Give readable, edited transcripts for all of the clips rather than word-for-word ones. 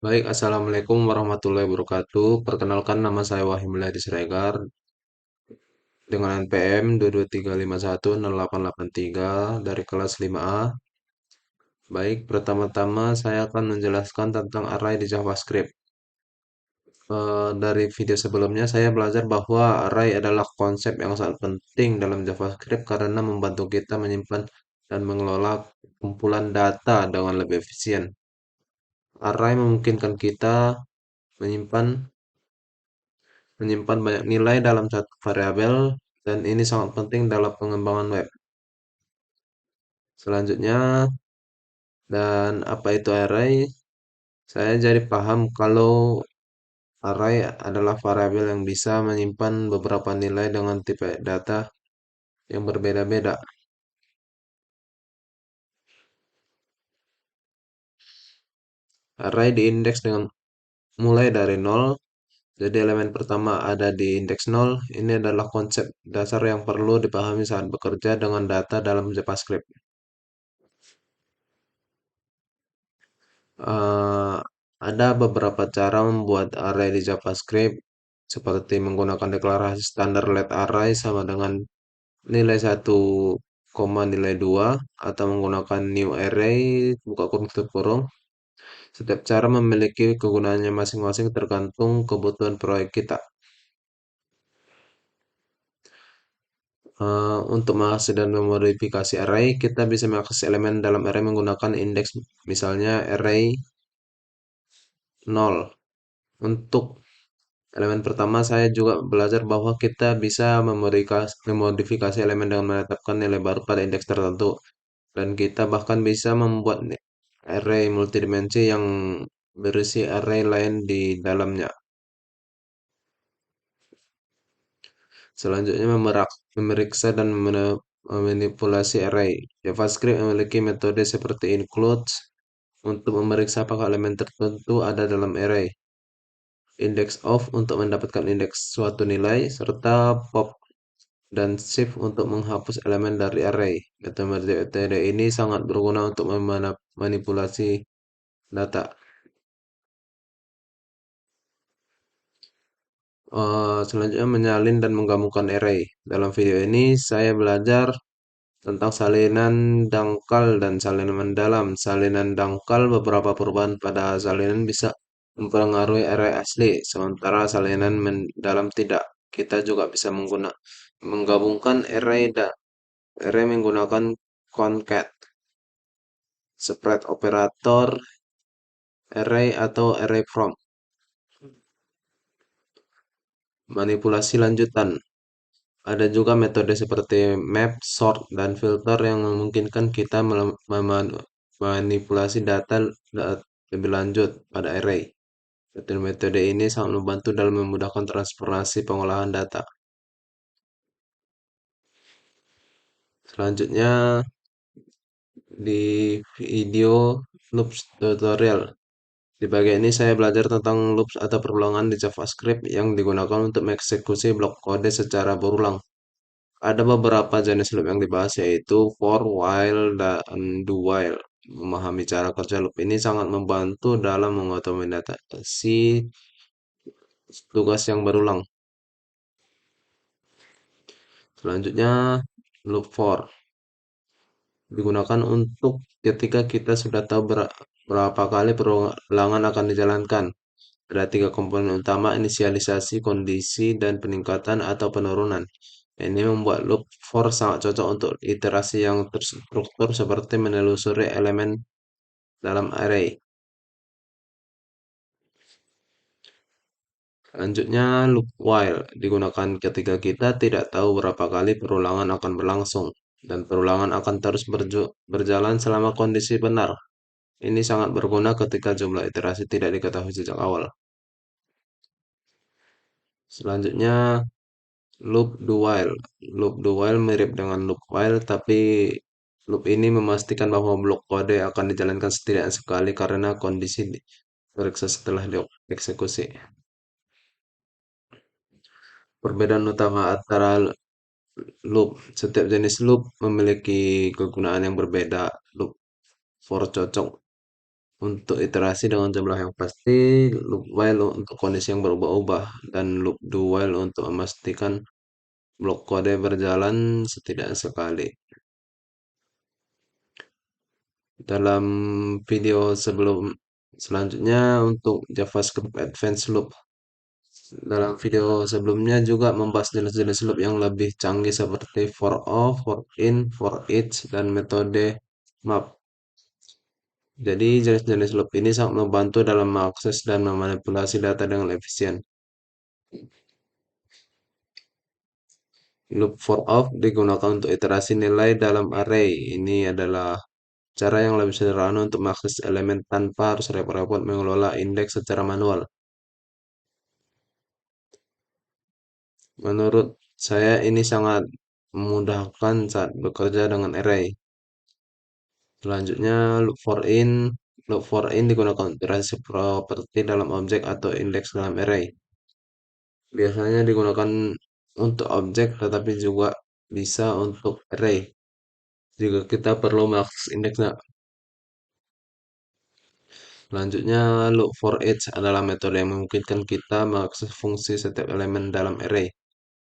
Baik, Assalamualaikum warahmatullahi wabarakatuh. Perkenalkan nama saya Wahyu Mulyadi Siregar dengan NPM 223510883 dari kelas 5A. Baik, pertama-tama saya akan menjelaskan tentang array di JavaScript. Dari video sebelumnya saya belajar bahwa array adalah konsep yang sangat penting dalam JavaScript karena membantu kita menyimpan dan mengelola kumpulan data dengan lebih efisien. Array memungkinkan kita menyimpan menyimpan banyak nilai dalam satu variabel, dan ini sangat penting dalam pengembangan web. Selanjutnya, dan apa itu array? Saya jadi paham kalau array adalah variabel yang bisa menyimpan beberapa nilai dengan tipe data yang berbeda-beda. Array diindeks dengan mulai dari nol. Jadi elemen pertama ada di indeks nol. Ini adalah konsep dasar yang perlu dipahami saat bekerja dengan data dalam JavaScript. Eh, ada beberapa cara membuat array di JavaScript, seperti menggunakan deklarasi standar let array sama dengan nilai satu koma nilai 2, atau menggunakan new array, buka kurung tutup kurung. Setiap cara memiliki kegunaannya masing-masing tergantung kebutuhan proyek kita. Untuk mengakses dan memodifikasi array, kita bisa mengakses elemen dalam array menggunakan indeks, misalnya array 0. Untuk elemen pertama, saya juga belajar bahwa kita bisa memodifikasi elemen dengan menetapkan nilai baru pada indeks tertentu. Dan kita bahkan bisa membuat array multidimensi yang berisi array lain di dalamnya. Selanjutnya, memeriksa dan memanipulasi array. JavaScript memiliki metode seperti includes untuk memeriksa apakah elemen tertentu ada dalam array, index of untuk mendapatkan indeks suatu nilai, serta pop dan shift untuk menghapus elemen dari array. Metode ini sangat berguna untuk memanipulasi data. Selanjutnya, menyalin dan menggabungkan array. Dalam video ini saya belajar tentang salinan dangkal dan salinan mendalam. Salinan dangkal, beberapa perubahan pada salinan bisa mempengaruhi array asli, sementara salinan mendalam tidak. Kita juga bisa menggabungkan array menggunakan concat, spread operator, array atau array from. Manipulasi lanjutan. Ada juga metode seperti map, sort, dan filter yang memungkinkan kita memanipulasi lebih lanjut pada array. Metode ini sangat membantu dalam memudahkan transformasi pengolahan data. Selanjutnya, di video loops tutorial. Di bagian ini saya belajar tentang loops atau perulangan di JavaScript yang digunakan untuk mengeksekusi blok kode secara berulang. Ada beberapa jenis loop yang dibahas, yaitu for, while, dan do while. Memahami cara kerja loop ini sangat membantu dalam mengotomatisasi tugas yang berulang. Selanjutnya, loop for digunakan untuk ketika kita sudah tahu berapa kali perulangan akan dijalankan. Ada tiga komponen utama: inisialisasi, kondisi, dan peningkatan atau penurunan. Ini membuat loop for sangat cocok untuk iterasi yang terstruktur seperti menelusuri elemen dalam array. Selanjutnya, loop while digunakan ketika kita tidak tahu berapa kali perulangan akan berlangsung, dan perulangan akan terus berjalan selama kondisi benar. Ini sangat berguna ketika jumlah iterasi tidak diketahui sejak awal. Selanjutnya, loop do while. Loop do while mirip dengan loop while, tapi loop ini memastikan bahwa blok kode akan dijalankan setidaknya sekali karena kondisi diperiksa setelah dieksekusi. Perbedaan utama antara loop. Setiap jenis loop memiliki kegunaan yang berbeda. Loop for cocok untuk iterasi dengan jumlah yang pasti, loop while untuk kondisi yang berubah-ubah, dan loop do while untuk memastikan blok kode berjalan setidaknya sekali. Dalam video selanjutnya untuk JavaScript Advanced Loop. Dalam video sebelumnya juga membahas jenis-jenis loop yang lebih canggih seperti for all, for in, for each, dan metode map. Jadi jenis-jenis loop ini sangat membantu dalam mengakses dan memanipulasi data dengan efisien. Loop for all digunakan untuk iterasi nilai dalam array. Ini adalah cara yang lebih sederhana untuk mengakses elemen tanpa harus repot-repot mengelola indeks secara manual. Menurut saya ini sangat memudahkan saat bekerja dengan array. Selanjutnya, loop for in digunakan untuk iterasi properti dalam objek atau indeks dalam array. Biasanya digunakan untuk objek, tetapi juga bisa untuk array jika kita perlu mengakses indeksnya. Selanjutnya, look for each adalah metode yang memungkinkan kita mengakses fungsi setiap elemen dalam array.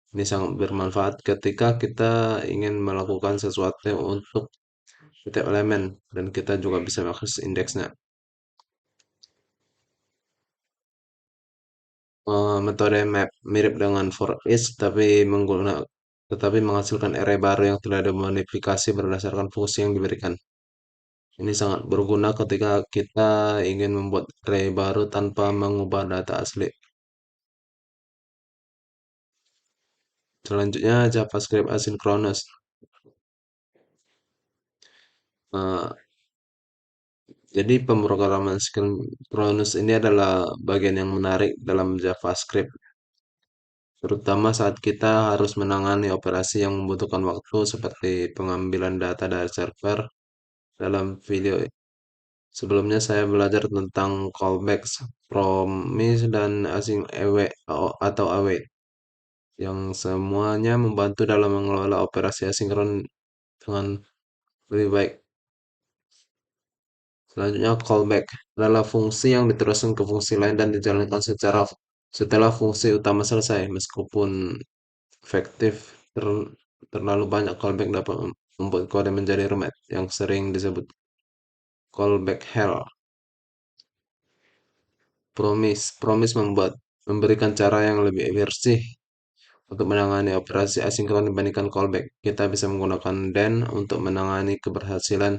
Ini sangat bermanfaat ketika kita ingin melakukan sesuatu untuk setiap elemen dan kita juga bisa mengakses indeksnya. Metode map mirip dengan for each tetapi menghasilkan array baru yang telah dimodifikasi berdasarkan fungsi yang diberikan. Ini sangat berguna ketika kita ingin membuat array baru tanpa mengubah data asli. Selanjutnya JavaScript asynchronous. Eh, jadi pemrograman sinkronus ini adalah bagian yang menarik dalam JavaScript, terutama saat kita harus menangani operasi yang membutuhkan waktu seperti pengambilan data dari server. Dalam video sebelumnya saya belajar tentang callbacks, promise, dan async await atau await, yang semuanya membantu dalam mengelola operasi asinkron dengan lebih baik. Selanjutnya callback adalah fungsi yang diteruskan ke fungsi lain dan dijalankan setelah fungsi utama selesai. Meskipun efektif, terlalu banyak callback dapat membuat kode menjadi rumit, yang sering disebut callback hell. Promise memberikan cara yang lebih bersih untuk menangani operasi asinkron dibandingkan callback. Kita bisa menggunakan then untuk menangani keberhasilan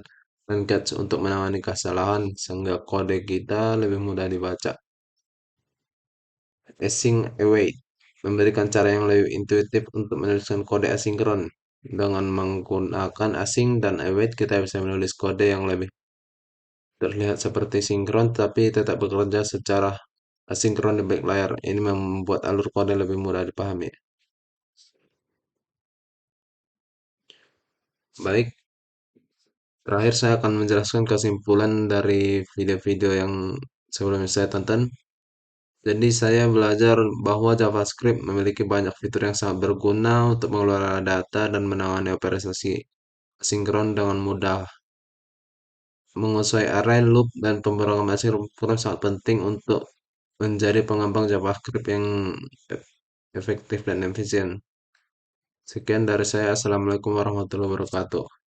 dan catch untuk menangani kesalahan sehingga kode kita lebih mudah dibaca. Async await memberikan cara yang lebih intuitif untuk menuliskan kode asinkron. Dengan menggunakan async dan await, kita bisa menulis kode yang lebih terlihat seperti sinkron, tapi tetap bekerja secara asinkron di back layar. Ini membuat alur kode lebih mudah dipahami. Baik, terakhir saya akan menjelaskan kesimpulan dari video-video yang sebelumnya saya tonton. Jadi saya belajar bahwa JavaScript memiliki banyak fitur yang sangat berguna untuk mengelola data dan menangani operasi asinkron dengan mudah. Menguasai array, loop, dan pemrograman asinkron sangat penting untuk menjadi pengembang JavaScript yang efektif dan efisien. Sekian dari saya. Assalamualaikum warahmatullahi wabarakatuh.